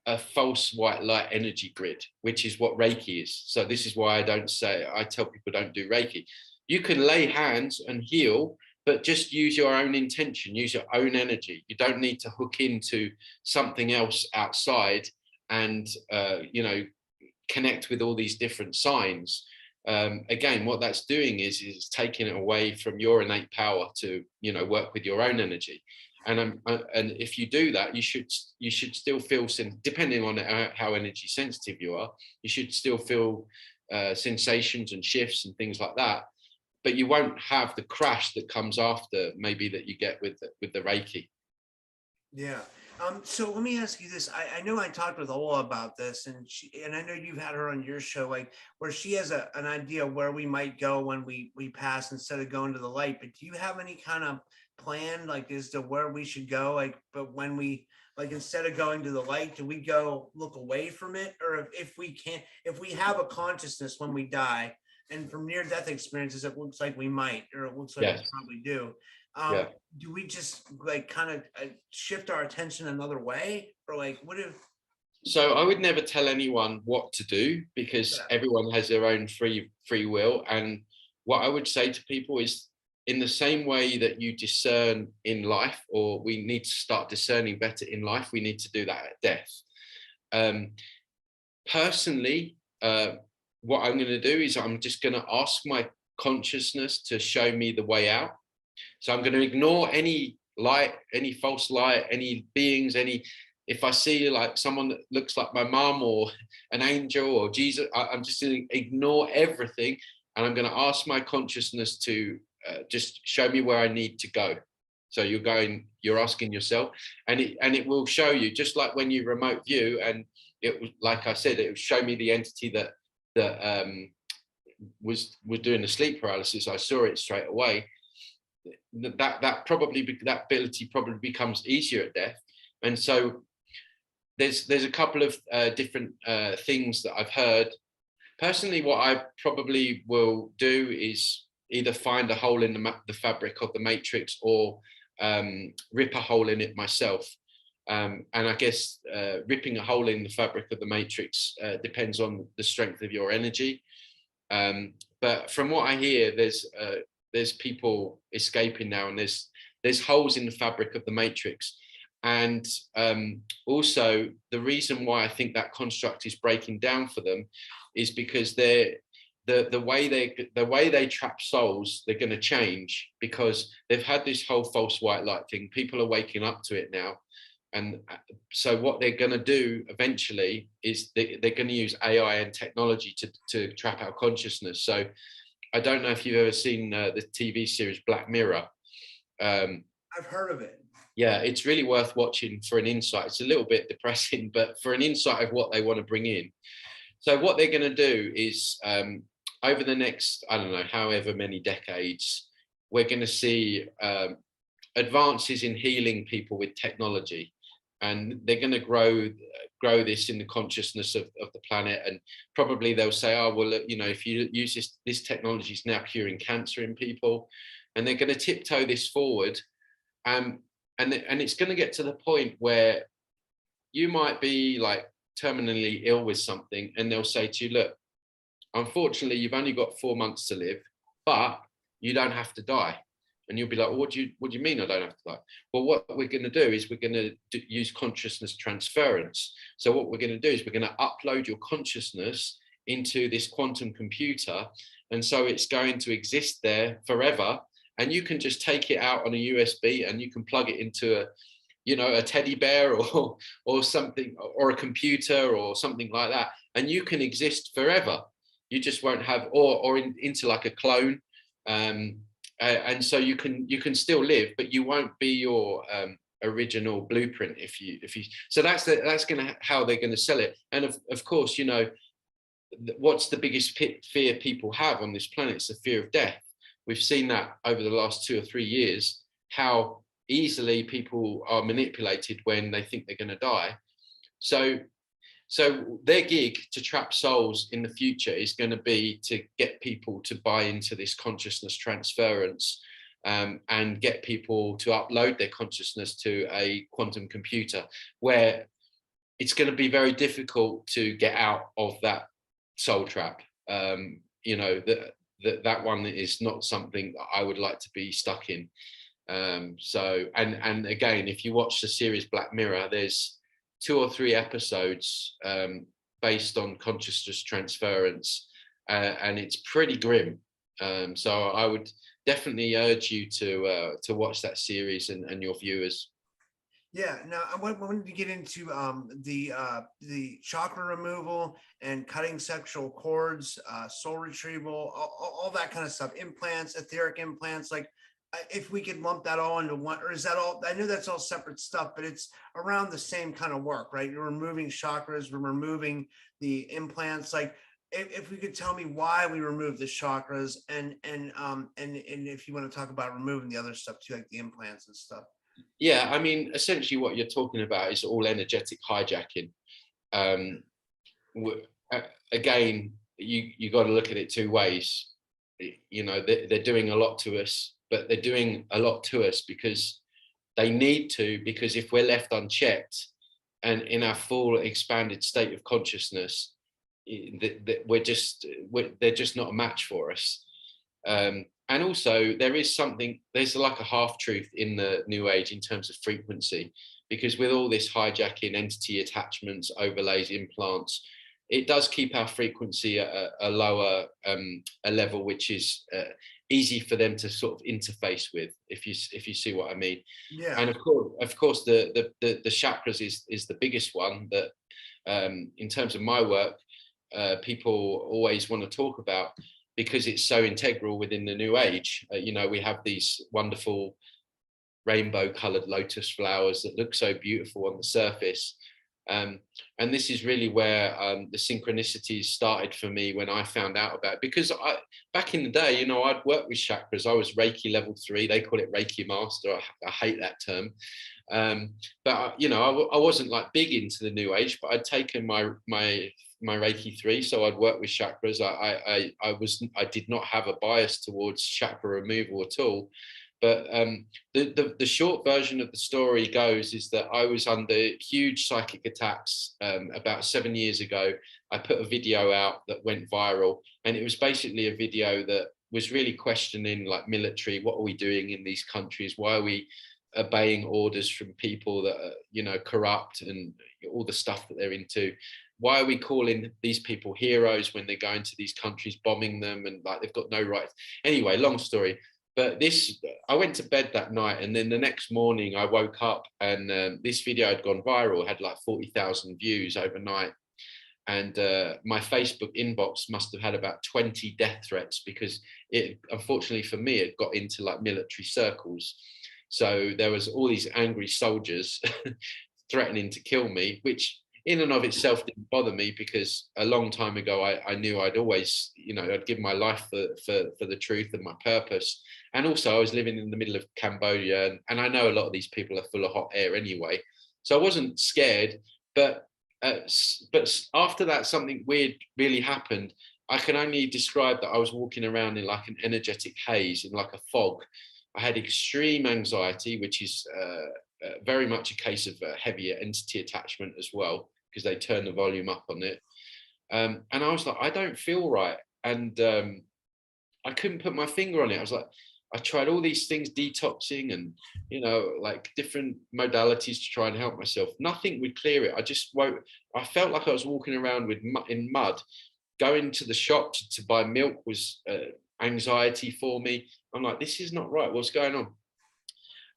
a false white light energy grid, which is what Reiki is. So this is why I tell people don't do Reiki. You can lay hands and heal, but just use your own intention, use your own energy. You don't need to hook into something else outside and connect with all these different signs. Again, what that's doing is taking it away from your innate power to work with your own energy. And if you do that, you should still feel, depending on how energy sensitive you are, you should still feel sensations and shifts and things like that. But you won't have the crash that comes after, maybe, that you get with the Reiki. Yeah. So let me ask you this. I know I talked with Ola about this, and I know you've had her on your show, like where she has an idea where we might go when we pass instead of going to the light. But do you have any kind of plan, like as to where we should go? Like, but when we, like, instead of going to the light, do we go look away from it? Or if we have a consciousness when we die, and from near-death experiences, it looks like we might, or it looks like we probably do. Do we just like kind of shift our attention another way, or like what if? So I would never tell anyone what to do, because everyone has their own free will. And what I would say to people is, in the same way that you discern in life, or we need to start discerning better in life, we need to do that at death. Personally, what I'm going to do is I'm just going to ask my consciousness to show me the way out. So I'm going to ignore any light, any false light, any beings, if I see like someone that looks like my mom or an angel or Jesus, I'm just going to ignore everything. And I'm going to ask my consciousness to just show me where I need to go. So you're asking yourself, and it will show you, just like when you remote view, and it was, like I said, it will show me the entity that was doing the sleep paralysis. I saw it straight away. That ability probably becomes easier at death. And so there's a couple of different things that I've heard. Personally, what I probably will do is either find a hole in the fabric of the matrix, or rip a hole in it myself. And I guess ripping a hole in the fabric of the matrix depends on the strength of your energy. But from what I hear, there's people escaping now, and there's holes in the fabric of the matrix. And also the reason why I think that construct is breaking down for them is because the way they trap souls, they're going to change, because they've had this whole false white light thing. People are waking up to it now. And so what they're going to do eventually is they're going to use AI and technology to trap our consciousness. So I don't know if you've ever seen the TV series Black Mirror. I've heard of it. Yeah, it's really worth watching for an insight. It's a little bit depressing, but for an insight of what they want to bring in. So what they're going to do is, over the next, I don't know, however many decades, we're going to see advances in healing people with technology. And they're going to grow this in the consciousness of the planet. And probably they'll say, oh, well, if you use this technology is now curing cancer in people. And they're going to tiptoe this forward. And it's going to get to the point where you might be like terminally ill with something, and they'll say to you, look, unfortunately, you've only got 4 months to live, but you don't have to die. And you'll be like, well, what do you mean I don't have to die? Well, what we're going to do is we're going to use consciousness transference. So what we're going to do is we're going to upload your consciousness into this quantum computer. And so it's going to exist there forever. And you can just take it out on a USB and you can plug it into a teddy bear or something, or a computer or something like that, and you can exist forever. You just won't have, or into like a clone, and so you can still live, but you won't be your original blueprint if you. So that's how they're gonna sell it. And of course, what's the biggest fear people have on this planet? It's the fear of death. We've seen that over the last 2 or 3 years, how easily people are manipulated when they think they're going to die. So their gig to trap souls in the future is going to be to get people to buy into this consciousness transference, and get people to upload their consciousness to a quantum computer, where it's going to be very difficult to get out of that soul trap. That one is not something that I would like to be stuck in. So again, if you watch the series Black Mirror, there's 2 or 3 episodes based on consciousness transference, and it's pretty grim. So I would definitely urge you to watch that series, and your viewers. Yeah. Now I wanted to get into the chakra removal and cutting sexual cords, soul retrieval, all that kind of stuff, implants, etheric implants. Like, if we could lump that all into one, or is that all? I know that's all separate stuff, but it's around the same kind of work, right? You're removing chakras, we're removing the implants. Like, if we could tell me why we remove the chakras, and if you want to talk about removing the other stuff too, like the implants and stuff. Yeah, I mean, essentially what you're talking about is all energetic hijacking. Again, you got to look at it 2 ways. They're doing a lot to us, but they're doing a lot to us because they need to, because if we're left unchecked and in our full expanded state of consciousness, they're just not a match for us. And also there's like a half truth in the New Age in terms of frequency, because with all this hijacking, entity attachments, overlays, implants, it does keep our frequency at a lower a level, which is easy for them to sort of interface with, if you see what I mean. Yeah. And of course the chakras is the biggest one that in terms of my work, people always want to talk about, because it's so integral within the New Age. We have these wonderful rainbow colored lotus flowers that look so beautiful on the surface. And this is really where the synchronicities started for me when I found out about it. Because back in the day, I'd worked with chakras. I was Reiki level 3. They call it Reiki master. I hate that term. But I wasn't like big into the New Age, but I'd taken my Reiki 3, so I'd work with chakras. I did not have a bias towards chakra removal at all. But the short version of the story goes is that I was under huge psychic attacks about 7 years ago. I put a video out that went viral, and it was basically a video that was really questioning, like, military. What are we doing in these countries? Why are we obeying orders from people that are, corrupt, and all the stuff that they're into? Why are we calling these people heroes when they're going to these countries, bombing them, and like they've got no rights? Anyway, long story. But I went to bed that night, and then the next morning I woke up, and this video had gone viral, had like 40,000 views overnight. And my Facebook inbox must have had about 20 death threats, because it, unfortunately for me, it got into like military circles. So there was all these angry soldiers threatening to kill me, which in and of itself didn't bother me, because a long time ago I knew I'd always, I'd give my life for the truth and my purpose. And also I was living in the middle of Cambodia, and I know a lot of these people are full of hot air anyway, so I wasn't scared. But after that, something weird really happened. I can only describe that I was walking around in like an energetic haze, in like a fog. I had extreme anxiety, which is very much a case of heavier entity attachment as well, because they turn the volume up on it. And I was like, I don't feel right. And I couldn't put my finger on it. I was like, I tried all these things, detoxing and, like different modalities to try and help myself. Nothing would clear it. I felt like I was walking around in mud. Going to the shop to buy milk was anxiety for me. I'm like, this is not right. What's going on?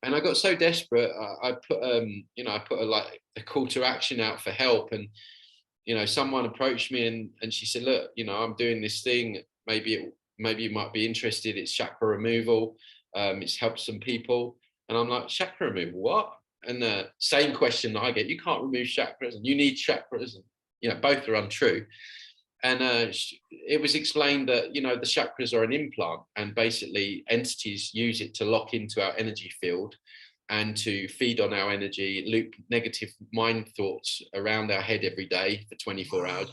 And I got so desperate, I put I put a call to action out for help, and someone approached me and she said, look, I'm doing this thing, maybe you might be interested. It's chakra removal. It's helped some people. And I'm like, chakra removal, what? And the same question that I get, you can't remove chakras and you need chakras, and both are untrue. And it was explained that the chakras are an implant, and basically entities use it to lock into our energy field and to feed on our energy, loop negative mind thoughts around our head every day for 24 hours.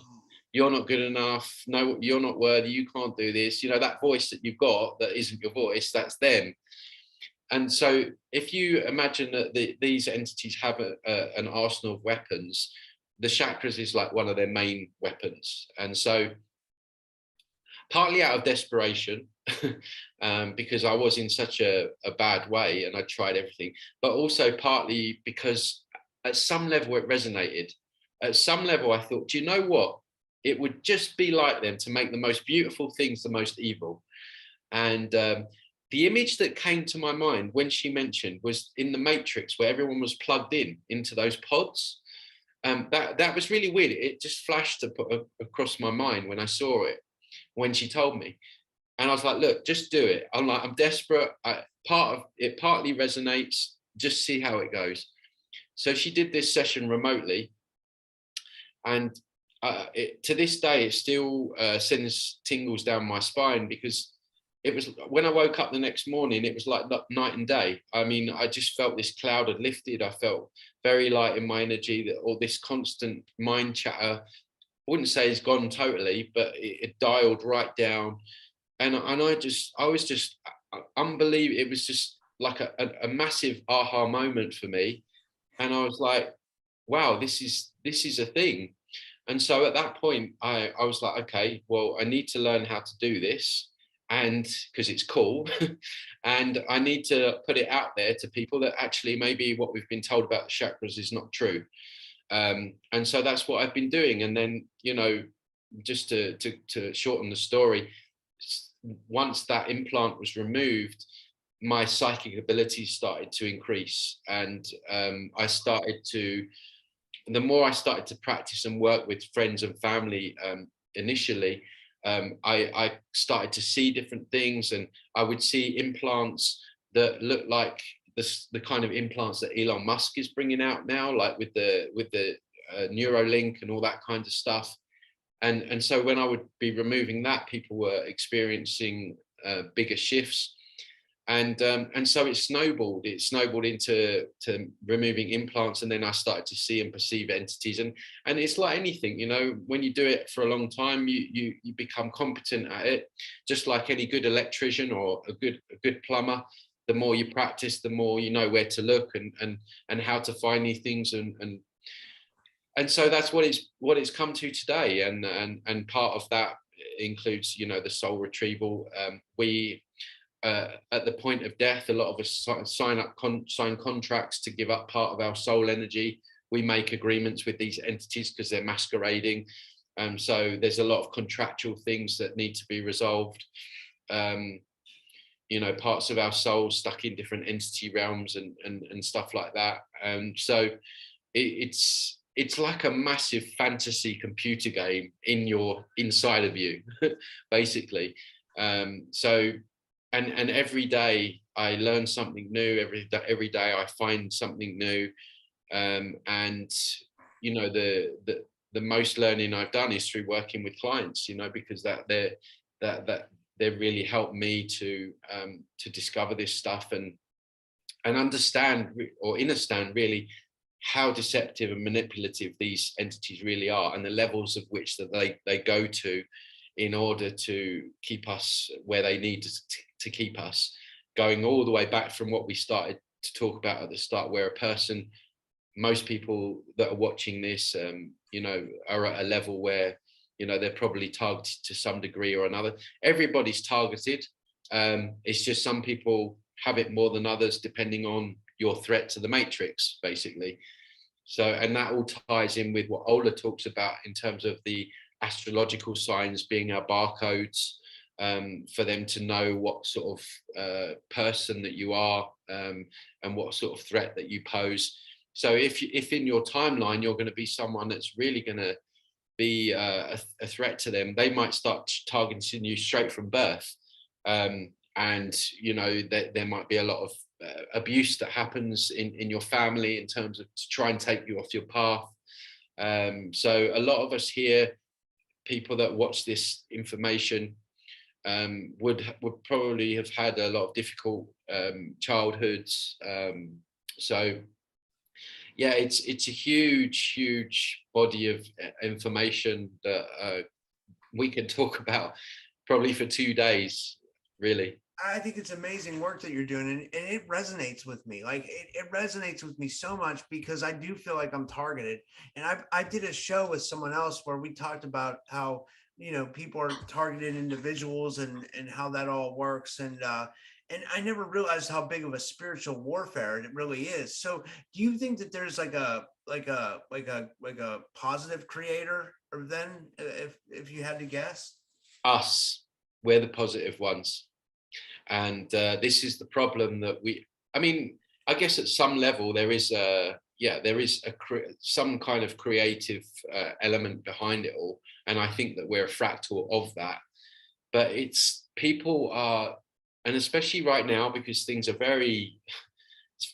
You're not good enough. No, you're not worthy. You can't do this. That voice that you've got that isn't your voice, that's them. And so if you imagine that these entities have an arsenal of weapons, the chakras is like one of their main weapons. And so partly out of desperation, because I was in such a bad way and I tried everything, but also partly because at some level it resonated. At some level I thought, do you know what? It would just be like them to make the most beautiful things the most evil. And the image that came to my mind when she mentioned was in the Matrix, where everyone was plugged into those pods. That was really weird. It just flashed across my mind when I saw it, when she told me. And I was like, look, just do it. I'm desperate. Part of it partly resonates. Just see how it goes. So she did this session remotely. And to this day, it still sends tingles down my spine, because it was, when I woke up the next morning, it was like night and day. I mean, I just felt this cloud had lifted. I felt very light in my energy, that all this constant mind chatter, I wouldn't say it's gone totally, but it dialed right down. And I was just unbelievable. It was just like a massive aha moment for me. And I was like, wow, this is a thing. And so at that point, I was like, okay, well, I need to learn how to do this, and because it's cool, and I need to put it out there to people that actually maybe what we've been told about the chakras is not true. And so that's what I've been doing. And then, just to shorten the story, once that implant was removed, my psychic abilities started to increase. And the more I started to practice and work with friends and family, initially, I started to see different things, and I would see implants that look like the kind of implants that Elon Musk is bringing out now, like with the Neuralink and all that kind of stuff. And so when I would be removing that, people were experiencing bigger shifts. And so it snowballed into removing implants. And then I started to see and perceive entities. And it's like anything, when you do it for a long time, you become competent at it, just like any good electrician or a good plumber. The more you practice, the more you know where to look and how to find these things. And so that's what it's come to today. And part of that includes, the soul retrieval. At the point of death, a lot of us sign contracts to give up part of our soul energy. We make agreements with these entities because they're masquerading. So there's a lot of contractual things that need to be resolved. Parts of our soul stuck in different entity realms and stuff like that. So it's like a massive fantasy computer game inside of you, basically. And every day I learn something new. Every day I find something new. And the most learning I've done is through working with clients, because they really helped me to discover this stuff and understand or understand really how deceptive and manipulative these entities really are, and the levels of which that they go to in order to keep us where they need to keep us, going all the way back from what we started to talk about at the start, where most people that are watching this, are at a level where, they're probably targeted to some degree or another. Everybody's targeted. It's just some people have it more than others, depending on your threat to the matrix, basically. So, and that all ties in with what Ola talks about in terms of the astrological signs being our barcodes, for them to know what sort of person that you are, and what sort of threat that you pose. So if in your timeline you're going to be someone that's really going to be a threat to them, they might start targeting you straight from birth. And you know that there might be a lot of abuse that happens in your family in terms of to try and take you off your path. So a lot of us here, people that watch this information, would probably have had a lot of difficult childhoods. So yeah, it's a huge body of information that we can talk about probably for 2 days, really. I think it's amazing work that you're doing, and it resonates with me. Like it resonates with me so much because I do feel like I'm targeted. And I did a show with someone else where we talked about how, you know, people are targeted individuals and how that all works. And I never realized how big of a spiritual warfare it really is. So do you think that there's like a positive creator, or then if you had to guess? Us, we're the positive ones. And this is the problem that I mean, I guess at some level there is some kind of creative element behind it all. And I think that we're a fractal of that. But people are, and especially right now, because things are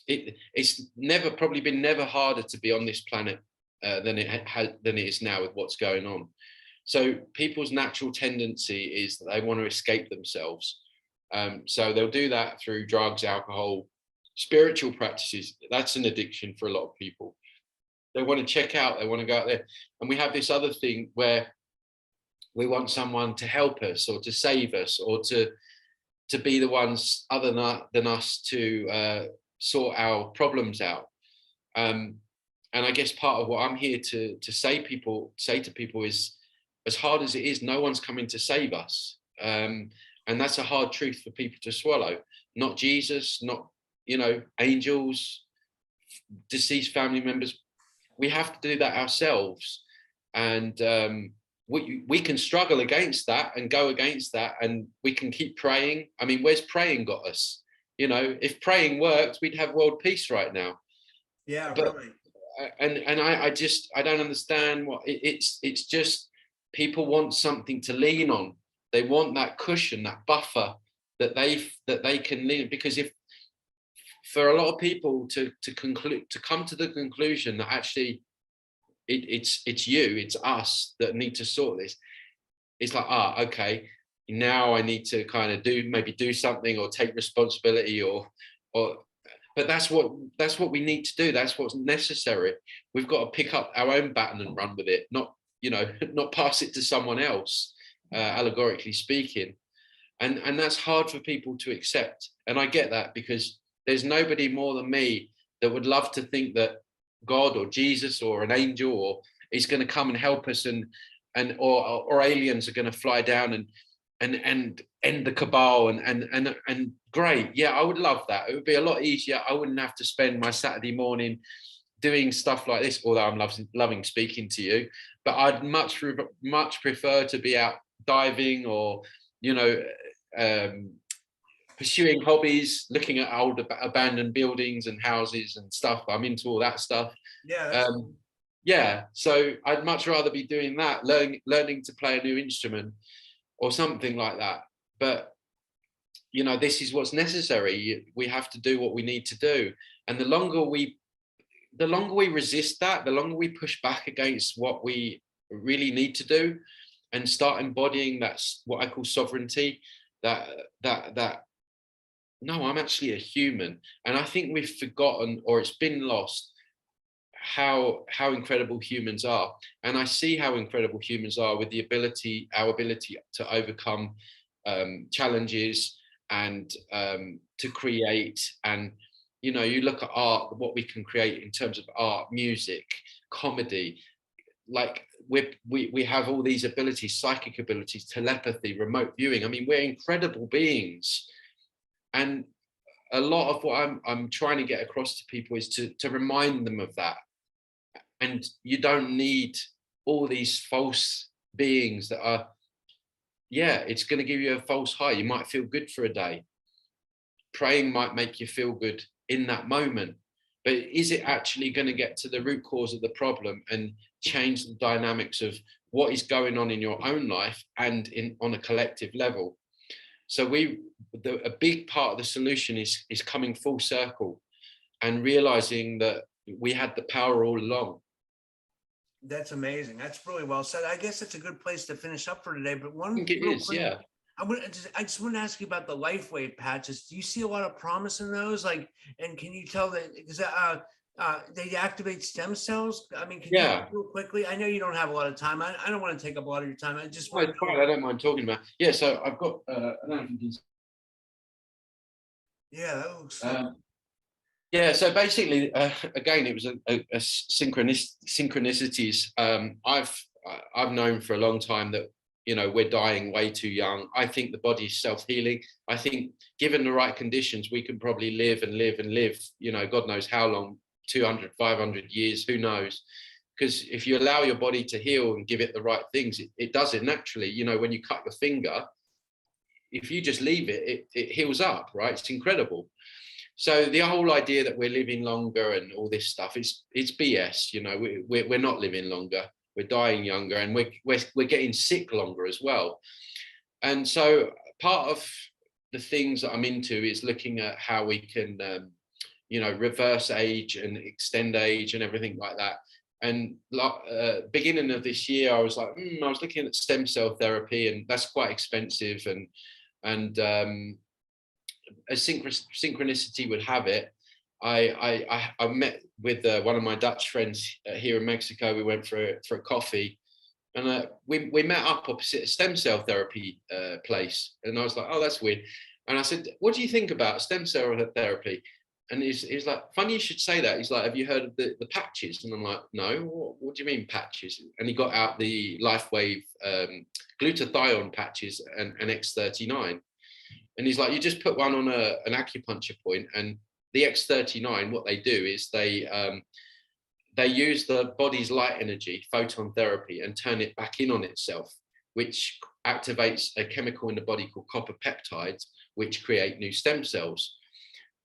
it's never probably been never harder to be on this planet than it is now with what's going on. So people's natural tendency is that they want to escape themselves. So they'll do that through drugs, alcohol, spiritual practices. That's an addiction for a lot of people. They want to check out, they want to go out there. And we have this other thing where we want someone to help us or to save us or to be the ones other than us to sort our problems out. And I guess part of what I'm here to say to people is, as hard as it is, no one's coming to save us. And that's a hard truth for people to swallow. Not Jesus, not, you know, angels, deceased family members. We have to do that ourselves. And we can struggle against that and go against that, and we can keep praying. I mean, where's praying got us? You know, if praying worked, we'd have world peace right now. Yeah, but, really. And I don't understand what it's just people want something to lean on. They want that cushion, that buffer that they can lean, because if for a lot of people to come to the conclusion that actually it's us that need to sort this, it's like, okay, now I need to kind of do something or take responsibility or but that's what we need to do. That's what's necessary. We've got to pick up our own baton and run with it, not pass it to someone else. Allegorically speaking, and that's hard for people to accept, and I get that, because there's nobody more than me that would love to think that God or Jesus or an angel is going to come and help us, or aliens are going to fly down and end the cabal and great. Yeah, I would love that. It would be a lot easier. I wouldn't have to spend my Saturday morning doing stuff like this, although I'm loving speaking to you, but I'd much prefer to be out diving or, pursuing hobbies, looking at old abandoned buildings and houses and stuff. I'm into all that stuff. Yeah. Yeah. So I'd much rather be doing that, learning to play a new instrument or something like that. But, this is what's necessary. We have to do what we need to do. And the longer we resist that, the longer we push back against what we really need to do and start embodying that's what I call sovereignty, that no, I'm actually a human. And I think we've forgotten, or it's been lost, how incredible humans are. And I see how incredible humans are with our ability to overcome challenges and to create. And you look at art, what we can create in terms of art, music, comedy, like we have all these abilities, psychic abilities, telepathy, remote viewing. I mean, we're incredible beings. And a lot of what I'm trying to get across to people is to remind them of that. And you don't need all these false beings that are, it's going to give you a false high. You might feel good for a day. praying might make you feel good in that moment, but is it actually going to get to the root cause of the problem and change the dynamics of what is going on in your own life and on a collective level? So a big part of the solution is coming full circle and realizing that we had the power all along. That's amazing. That's really well said. I guess it's a good place to finish up for today. But I think it is, yeah. I just want to ask you about the life wave patches. Do you see a lot of promise in those? Like, and can you tell that because they activate stem cells? I mean, can you real quickly? I know you don't have a lot of time. I don't want to take up a lot of your time. I just want to I don't mind talking about. Yeah, so I've got. I don't know if you can... Yeah, that looks. Yeah, so basically, again, it was a synchronicities. I've known for a long time that, you know, we're dying way too young. I think the body is self-healing. I think given the right conditions, we can probably live and live and live, you know, God knows how long, 200, 500 years, who knows? Because if you allow your body to heal and give it the right things, it does it naturally. You know, when you cut your finger, if you just leave it, it heals up, right? It's incredible. So the whole idea that we're living longer and all this stuff, it's BS. You know, we're not living longer. We're dying younger, and we're getting sick longer as well. And so part of the things that I'm into is looking at how we can, you know, reverse age and extend age and everything like that. And beginning of this year, I was like, I was looking at stem cell therapy, and that's quite expensive. And as synchronicity would have it, I met with one of my Dutch friends here in Mexico. We went for a coffee, and we met up opposite a stem cell therapy place. And I was like, oh, that's weird. And I said, what do you think about stem cell therapy? And he's like, funny you should say that. He's like, have you heard of the patches? And I'm like, no, what do you mean patches? And he got out the LifeWave glutathione patches and X39. And he's like, you just put one on an acupuncture point, and the X39, what they do is they use the body's light energy, photon therapy, and turn it back in on itself, which activates a chemical in the body called copper peptides, which create new stem cells.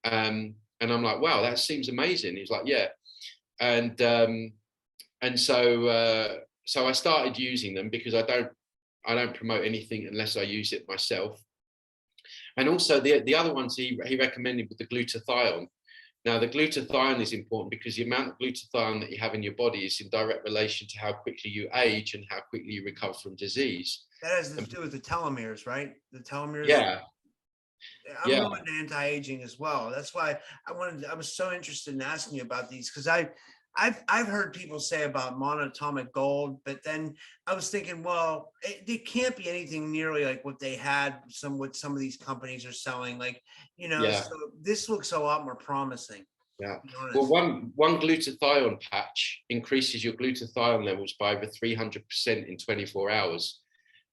And I'm like, wow, that seems amazing. He's like, yeah. And so I started using them because I don't promote anything unless I use it myself. And also the other ones he recommended with the glutathione. Now, the glutathione is important because the amount of glutathione that you have in your body is in direct relation to how quickly you age and how quickly you recover from disease. That has to do with the telomeres, right? The telomeres. Yeah. I'm really into anti-aging as well. That's why I was so interested in asking you about these, because I've heard people say about monatomic gold, but then I was thinking, well, it can't be anything nearly like what they had what some of these companies are selling. Like, you know, so this looks a lot more promising. Yeah. Well, one glutathione patch increases your glutathione levels by over 300% in 24 hours.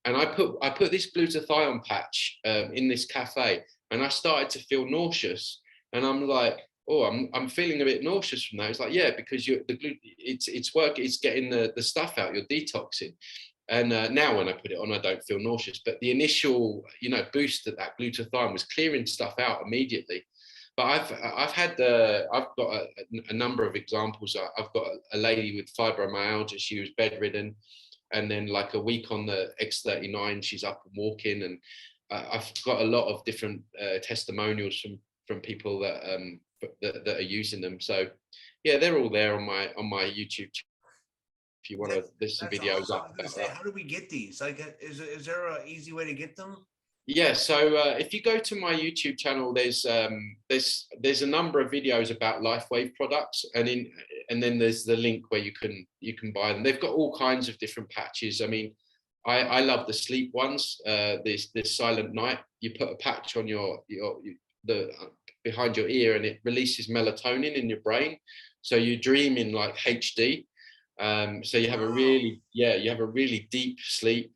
And I put this glutathione patch in this cafe, and I started to feel nauseous. And I'm like, oh, I'm feeling a bit nauseous from that. It's like, yeah, because it's getting the stuff out, you're detoxing. And now when I put it on, I don't feel nauseous. But the initial, you know, boost of that glutathione was clearing stuff out immediately. But I've got a number of examples. I've got a lady with fibromyalgia. She was bedridden, and then like a week on the X39, she's up and walking. And I've got a lot of different testimonials from people that are using them. So yeah, they're all there on my YouTube channel if you want to listen videos up about that. How do we get these? Like, is there an easy way to get them? Yeah, so if you go to my YouTube channel, there's a number of videos about LifeWave products, and then there's the link where you can buy them. They've got all kinds of different patches. I mean, I love the sleep ones. This silent night, you put a patch on the behind your ear, and it releases melatonin in your brain, so you dream in like HD. So you have a really deep sleep.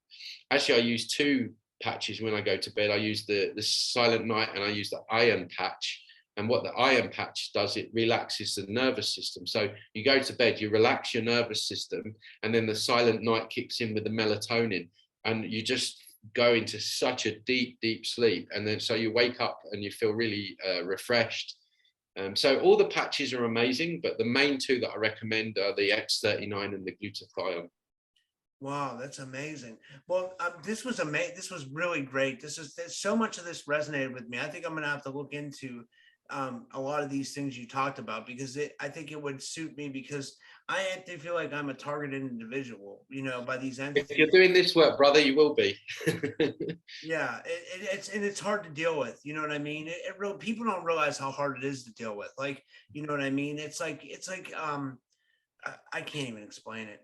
Actually, I use two patches when I go to bed. I use the silent night, and I use the iron patch. And what the iron patch does, it relaxes the nervous system. So you go to bed, you relax your nervous system, and then the silent night kicks in with the melatonin, and you just go into such a deep sleep, and then so you wake up and you feel really refreshed. So all the patches are amazing, but the main two that I recommend are the X39 and the glutathione. Wow, that's amazing. Well, this was amazing. This was really great. There's so much of this resonated with me. I think I'm going to have to look into a lot of these things you talked about, because I think it would suit me, because I actually feel like I'm a targeted individual, by these entities. If you're doing this work, brother, you will be. Yeah, it's hard to deal with. You know what I mean? People don't realize how hard it is to deal with. Like, you know what I mean? It's like I can't even explain it.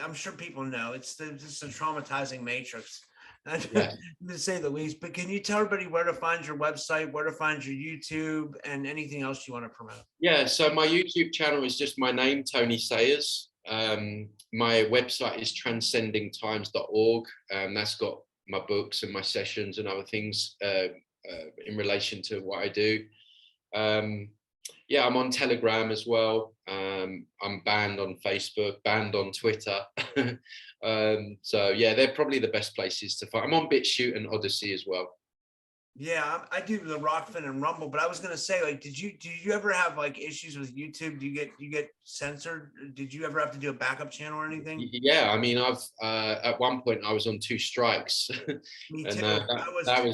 I'm sure people know it's just a traumatizing matrix, Yeah. to say the least. But can you tell everybody where to find your website, where to find your YouTube, and anything else you want to promote? Yeah, so my YouTube channel is just my name, Tony Sayers. My website is transcendingtimes.org. That's got my books and my sessions and other things in relation to what I do. Yeah, I'm on Telegram as well. I'm banned on Facebook, banned on Twitter. So yeah, they're probably the best places to find. I'm on BitChute and Odysee as well. Yeah, I do the Rockfin and Rumble, but I was gonna say, like, did you ever have like issues with YouTube? Do you get censored? Did you ever have to do a backup channel or anything? Yeah, I mean, I've at one point I was on 2 strikes. Me And too. that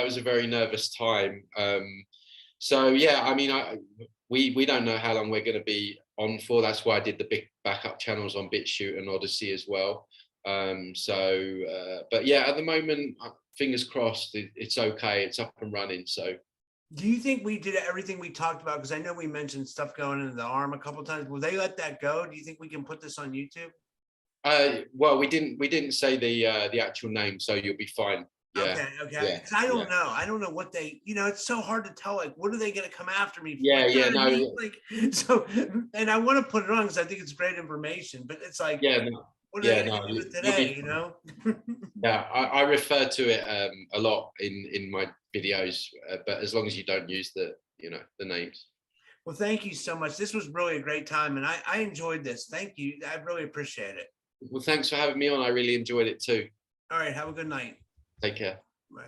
was a very nervous time. So yeah, I mean, we don't know how long we're going to be on for. That's why I did the big backup channels on BitChute and Odysee as well. But yeah, at the moment, fingers crossed, it's okay. It's up and running. So. Do you think we did everything we talked about? Because I know we mentioned stuff going into the arm a couple of times. Will they let that go? Do you think we can put this on YouTube? Well, we didn't say the actual name, so you'll be fine. Yeah. Okay. Because I don't know. I don't know what they. It's so hard to tell. Like, what are they going to come after me for? Yeah. No. Like, so, and I want to put it on because I think it's great information. But it's like, yeah. No. What are they going to do with today? Yeah, I refer to it a lot in my videos, but as long as you don't use the names. Well, thank you so much. This was really a great time, and I enjoyed this. Thank you. I really appreciate it. Well, thanks for having me on. I really enjoyed it too. All right. Have a good night. Take care. Bye.